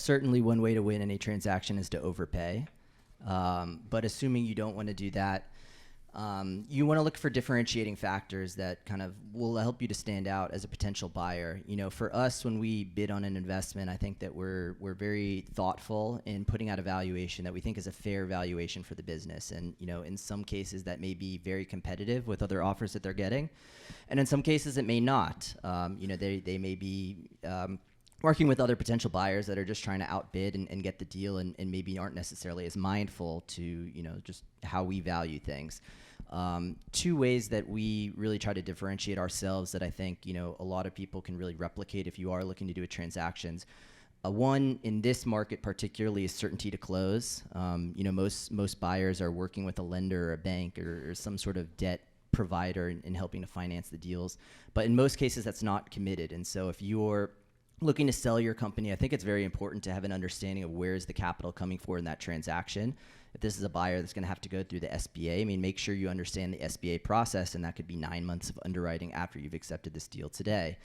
certainly one way to win any transaction is to overpay. But assuming you don't want to do that, you want to look for differentiating factors that kind of will help you to stand out as a potential buyer. You know, for us, when we bid on an investment, I think that we're very thoughtful in putting out a valuation that we think is a fair valuation for the business. And, you know, in some cases that may be very competitive with other offers that they're getting. And in some cases it may not. You know, they may be working with other potential buyers that are just trying to outbid and get the deal, and maybe aren't necessarily as mindful to, you know, just how we value things. Two ways that we really try to differentiate ourselves that I think, you know, a lot of people can really replicate if you are looking to do a transactions. One, in this market particularly, is certainty to close. You know, most buyers are working with a lender or a bank or some sort of debt provider in helping to finance the deals. But in most cases, that's not committed. And so if you're looking to sell your company, I think it's very important to have an understanding of where is the capital coming for in that transaction. If this is a buyer that's going to have to go through the SBA, I mean, make sure you understand the SBA process, and that could be 9 months of underwriting after you've accepted this deal today.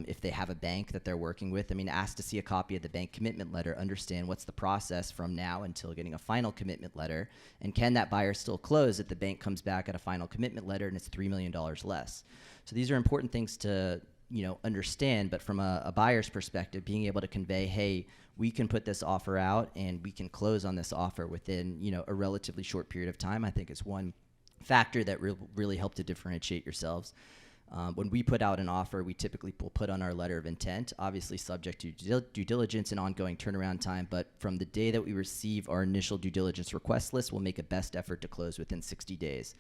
If they have a bank that they're working with, I mean, ask to see a copy of the bank commitment letter, understand what's the process from now until getting a final commitment letter, and can that buyer still close if the bank comes back at a final commitment letter and it's $3 million less. So these are important things to, you know, understand, but from a buyer's perspective, being able to convey, hey, we can put this offer out and we can close on this offer within, you know, a relatively short period of time, I think is one factor that really help to differentiate yourselves. When we put out an offer, we typically will put on our letter of intent, obviously subject to due diligence and ongoing turnaround time, but from the day that we receive our initial due diligence request list, we'll make a best effort to close within 60 days.